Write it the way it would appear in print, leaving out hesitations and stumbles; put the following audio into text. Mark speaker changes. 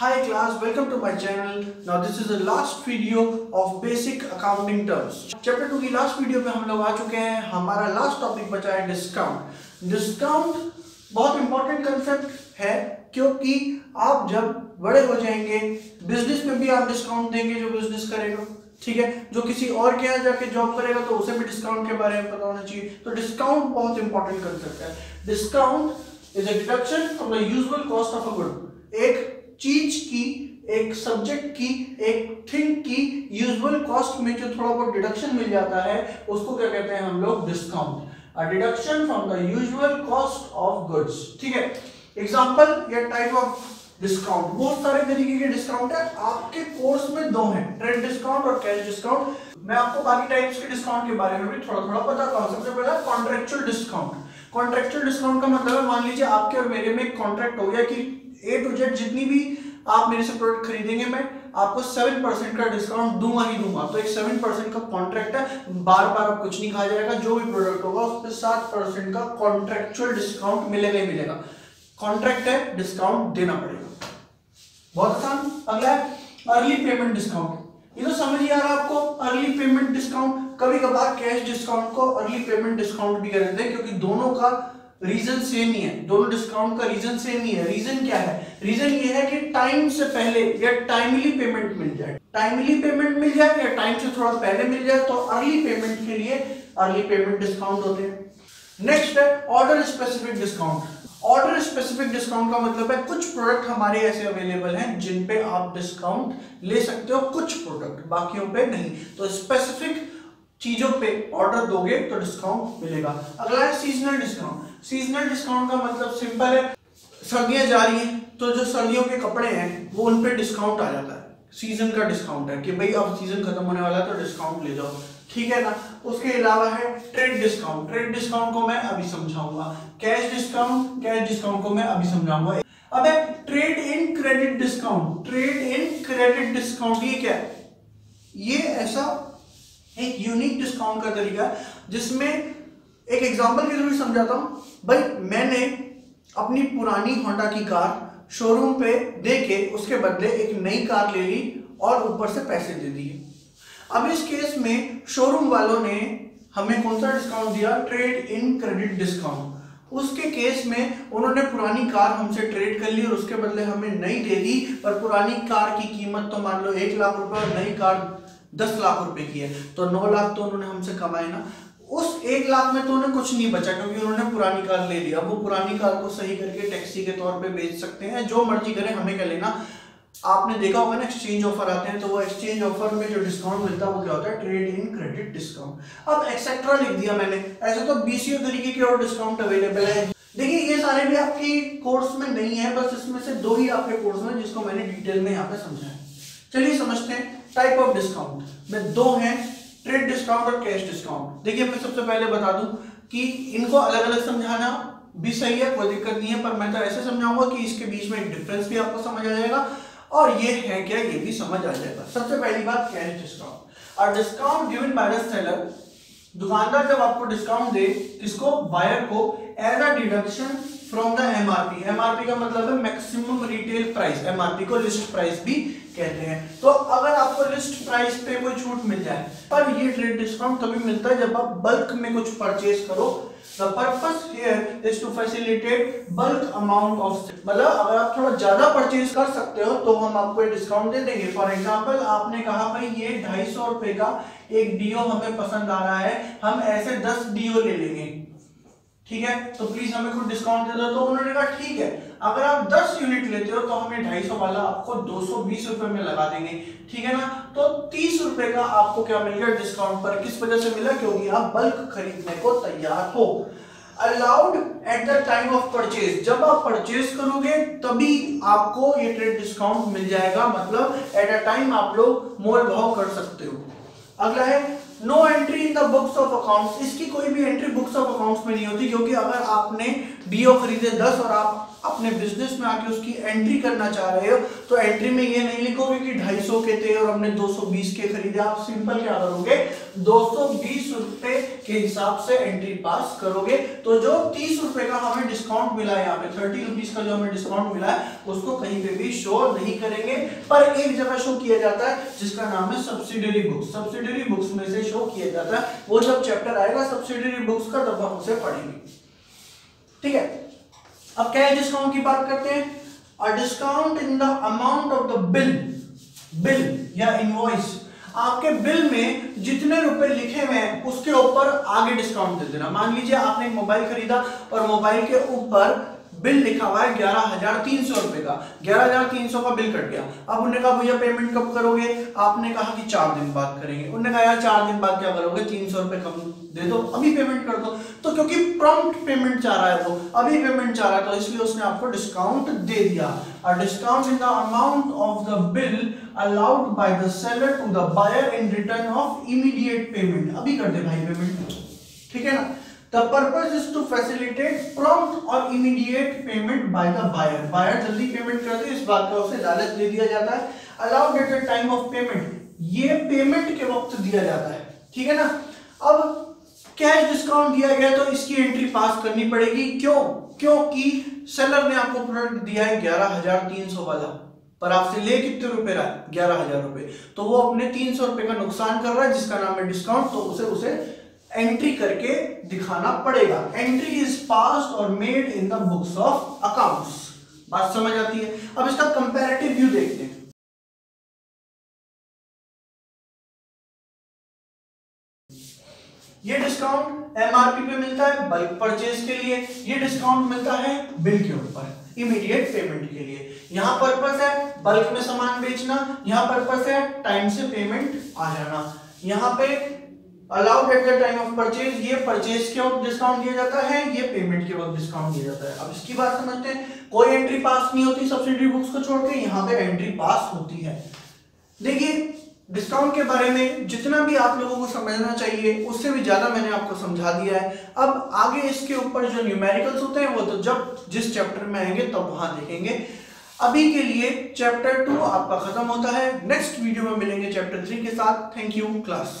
Speaker 1: Hi class, welcome to my channel. Now this is the last video of basic accounting terms. Chapter 2 की last video पे हम लोग आ चुके हैं. हमारा लास्ट टॉपिक बचा है डिस्काउंट. डिस्काउंट बहुत इंपॉर्टेंट कंसेप्ट है क्योंकि आप जब बड़े हो जाएंगे बिजनेस में भी आप डिस्काउंट देंगे जो बिजनेस करेगा, ठीक है. जो किसी और के यहाँ जाके जॉब करेगा तो उसे भी डिस्काउंट के बारे में पता होना चाहिए. तो डिस्काउंट बहुत इंपॉर्टेंट कंसेप्ट है. Discount is a deduction from the usual cost of a good. एक चीज की, एक सब्जेक्ट की, एक थिंग की यूजुअल कॉस्ट में जो थोड़ा बहुत डिडक्शन मिल जाता है उसको क्या कहते हैं हम लोग? Discount. A deduction from the usual cost of goods, ठीक है. एग्जांपल या टाइप ऑफ डिस्काउंट, बहुत सारे तरीके के डिस्काउंट है. आपके कोर्स में दो हैं, ट्रेड डिस्काउंट और कैश डिस्काउंट. मैं आपको बाकी टाइप्स के डिस्काउंट के बारे में भी थोड़ा थोड़ा बताता हूं. सबसे पहला कॉन्ट्रेक्चुअल डिस्काउंट. कॉन्ट्रेक्चुअल डिस्काउंट का मतलब है, मान लीजिए आपके और मेरे में एक कॉन्ट्रैक्ट हो गया कि A to Z जितनी भी आप मेरे से प्रोडक्ट खरीदेंगे मैं आपको 7% का डिस्काउंट दूंगा ही दूंगा. तो एक 7% का कॉन्ट्रैक्ट है, बार बार आप कुछ नहीं कहा जाएगा. जो भी प्रोडक्ट होगा उस पर 7% का कॉन्ट्रेक्चुअल डिस्काउंट मिलेगा ही मिलेगा. कॉन्ट्रैक्ट है, डिस्काउंट देना पड़ेगा. बहुत आसान. अगला है अर्ली पेमेंट डिस्काउंट. ये तो समझ ही आ रहा है आपको. अर्ली पेमेंट डिस्काउंट, कभी कभार कैश डिस्काउंट को अर्ली पेमेंट डिस्काउंट भी कहते हैं क्योंकि दोनों का रीजन सेम ही है. दोनों डिस्काउंट का रीजन सेम ही है. रीजन क्या है? रीजन ये है कि टाइम से पहले या टाइमली पेमेंट मिल जाए. टाइमली पेमेंट मिल जाए या टाइम से थोड़ा पहले मिल जाए तो अर्ली पेमेंट के लिए अर्ली पेमेंट डिस्काउंट होते हैं. नेक्स्ट है order specific discount. Order specific discount का मतलब है कुछ प्रोडक्ट हमारे ऐसे अवेलेबल हैं जिन पे आप डिस्काउंट ले सकते हो, कुछ प्रोडक्ट, बाकियों पे नहीं. तो स्पेसिफिक चीजों पे ऑर्डर दोगे तो डिस्काउंट मिलेगा. अगला है सीजनल डिस्काउंट. सीजनल डिस्काउंट का मतलब सिंपल है, सर्दियां जा रही हैं तो जो सर्दियों के कपड़े हैं वो उन पे डिस्काउंट आ जाता है. सीजन का डिस्काउंट है कि भाई अब सीजन खत्म होने वाला है तो डिस्काउंट ले जाओ, ठीक है ना. उसके अलावा है ट्रेड डिस्काउंट. ट्रेड डिस्काउंट को मैं अभी समझाऊंगा. कैश डिस्काउंट, कैश डिस्काउंट को मैं अभी समझाऊंगा. अब है trade in credit discount. Trade in credit discount ये क्या है? ये ऐसा एक यूनिक डिस्काउंट का तरीका है जिसमें एक एग्जांपल के थ्रू समझाता हूं. भाई मैंने अपनी पुरानी होंडा की कार शोरूम पे दे के उसके बदले एक नई कार ले ली और ऊपर से पैसे दे दिए. अब इस केस में शोरूम वालों ने हमें कौन सा डिस्काउंट दिया? Trade in credit discount. उसके केस में उन्होंने पुरानी कार हमसे ट्रेड कर ली और उसके बदले हमें नई दे दी. पर पुरानी कार की कीमत तो मान लो 1 लाख रुपए और नई कार 10 लाख रुपए की है, तो 9 लाख तो उन्होंने हमसे कमाए ना. उस 1 लाख में तो उन्हें कुछ नहीं बचा क्योंकि उन्होंने पुरानी कार ले ली. अब वो पुरानी कार को सही करके टैक्सी के तौर पे बेच सकते हैं, जो मर्जी करें, हमें क्या लेना. आपने देखा होगा ना एक्सचेंज ऑफर आते हैं, तो वो एक्सचेंज ऑफर में जो डिस्काउंट मिलता है वो क्या होता है? Trade in credit discount. अब एक्सेट्रा लिख दिया मैंने. ऐसे तो 20 तरीके के और डिस्काउंट अवेलेबल है. देखिए ये सारे भी आपकी कोर्स में नहीं है, बस इसमें से 2 ही आपके कोर्स में जिसको मैंने डिटेल में यहाँ पे समझाया. चलिए समझते हैं टाइप ऑफ डिस्काउंट में. 2 हैं, ट्रेड डिस्काउंट और कैश डिस्काउंट. देखिए मैं सबसे पहले बता दूं कि इनको अलग अलग समझाना भी सही है, कोई दिक्कत नहीं है, पर मैं तो ऐसे समझाऊंगा कि इसके बीच में एक डिफरेंस भी आपको समझ आ जाएगा और ये है क्या ये भी समझ आ जाएगा. सबसे पहली बात कैश डिस्काउंट. और discount given by the seller. दुकानदार जब आपको डिस्काउंट दे, किसको? बायर को, as a deduction from the MRP. MRP का मतलब है मैक्सिमम रिटेल प्राइस. एमआरपी को लिस्ट प्राइस भी कहते हैं. तो अगर आपको लिस्ट प्राइस पे कोई छूट मिल जाए, पर ये ट्रेड डिस्काउंट तभी मिलता है जब आप बल्क में कुछ परचेज करो. The purpose here is to facilitate bulk amount of. मतलब अगर आप थोड़ा ज्यादा परचेज कर सकते हो तो हम आपको डिस्काउंट दे देंगे. फॉर एग्जांपल आपने कहा भाई ये 250 रुपए का एक डीओ हमें पसंद आ रहा है, हम ऐसे 10 डीओ ले लेंगे, ठीक है, तो प्लीज हमें कुछ डिस्काउंट दे दो. तो उन्होंने कहा ठीक है, अगर आप 10 यूनिट लेते हो तो हमें 250 वाला आपको 220 रुपए में लगा देंगे, ठीक है ना. तो 30 रुपए का आपको क्या मिल गया डिस्काउंट पर. किस वजह से मिला? क्योंकि आप बल्क खरीदने को तैयार हो. Allowed at the time of purchase. जब आप परचेज करोगे तभी आपको ये ट्रेड डिस्काउंट मिल जाएगा. मतलब एट अ टाइम आप लोग मोल भाव कर सकते हो. अगला है no entry in the books of accounts. इसकी कोई भी एंट्री बुक्स ऑफ अकाउंट्स में नहीं होती क्योंकि अगर आपने डीओ खरीदे 10 और आप अपने बिजनेस में आके उसकी एंट्री करना चाह रहे हो तो एंट्री में ये नहीं लिखोगे कि 250 के थे और हमने 220 के खरीदे। आप सिंपल क्या करोगे, 220 रुपए के हिसाब से एंट्री पास करोगे। तो जो 30 रुपए का हमें डिस्काउंट मिला है, यहाँ पे 30 रुपीज का जो हमें डिस्काउंट मिला है उसको कहीं पे भी शो नहीं करेंगे, पर एक जगह शो किया जाता है जिसका नाम है सब्सिडरी बुक्स। सब्सिडरी बुक्स में से शो किया जाता है, वो जब चैप्टर आएगा सब्सिडरी बुक्स का तब हम उसे पढ़ेंगे। ठीक है, अब क्या है, डिस्काउंट की बात करते हैं। अ discount in the amount of the bill या इनवॉइस, आपके बिल में जितने रुपए लिखे हुए हैं उसके ऊपर आगे डिस्काउंट दे देना। मान लीजिए आपने एक मोबाइल खरीदा और मोबाइल के ऊपर बिल लिखा हुआ है 11,300 रुपए का, 11,300 का बिल कट गया। अब उन्होंने कहा भैया पेमेंट कब करोगे, आपने कहा कि 4 दिन बाद करेंगे। उन्होंने कहा यार 4 दिन बाद क्या करोगे, 300 रुपए कम दे दो, अभी पेमेंट कर दो। तो क्योंकि प्रॉम्प्ट पेमेंट चाह रहा है, वो अभी पेमेंट चाह रहा है, तो इसलिए उसने आपको डिस्काउंट दे दिया। A discount in the amount of the bill allowed by the seller to the buyer in return of immediate payment. अभी कर दे भाई पेमेंट, ठीक है ना। The purpose is to facilitate prompt और immediate payment by the buyer. Buyer जल्दी payment कर दे, इस बात का उसे लालच दे दिया जाता है। Allowed at the time of payment, ये पेमेंट के वक्त दिया जाता है, ठीक है ना। अब कैश डिस्काउंट दिया गया तो इसकी एंट्री पास करनी पड़ेगी। क्यों? क्योंकि सेलर ने आपको प्रोडक्ट दिया है 11,300 वाला, पर आपसे ले कितने रुपए रहा है, 11,000 रुपए, तो वो अपने 300 रुपए का नुकसान कर रहा है जिसका नाम है डिस्काउंट, तो उसे एंट्री करके दिखाना पड़ेगा। एंट्री इज पास्ड और made in the books of accounts. बात समझ आती है। अब इसका कंपैरेटिव व्यू देखते हैं। ये डिस्काउंट एमआरपी पे मिलता है बल्क परचेज के लिए, ये डिस्काउंट मिलता है बिल के ऊपर इमीडिएट पेमेंट के लिए। यहां पर्पस है बल्क में सामान बेचना, यहां पर्पस है टाइम से पेमेंट आ जाना। यहां पे allowed at the time of purchase, ये परचेज के वक्त डिस्काउंट दिया जाता है, ये पेमेंट के वक्त डिस्काउंट दिया जाता है। अब इसकी बात समझते हैं। कोई एंट्री पास नहीं होती सब्सिडी बुक्स को छोड़ के, यहाँ पे एंट्री पास होती है। देखिए डिस्काउंट के बारे में जितना भी आप लोगों को समझना चाहिए उससे भी ज्यादा मैंने आपको समझा दिया है। अब आगे इसके ऊपर जो न्यूमेरिकल्स होते हैं वो तो जब जिस चैप्टर में आएंगे तब वहां देखेंगे। अभी के लिए चैप्टर 2 आपका खत्म होता है। नेक्स्ट वीडियो में मिलेंगे चैप्टर 3 के साथ। Thank you class.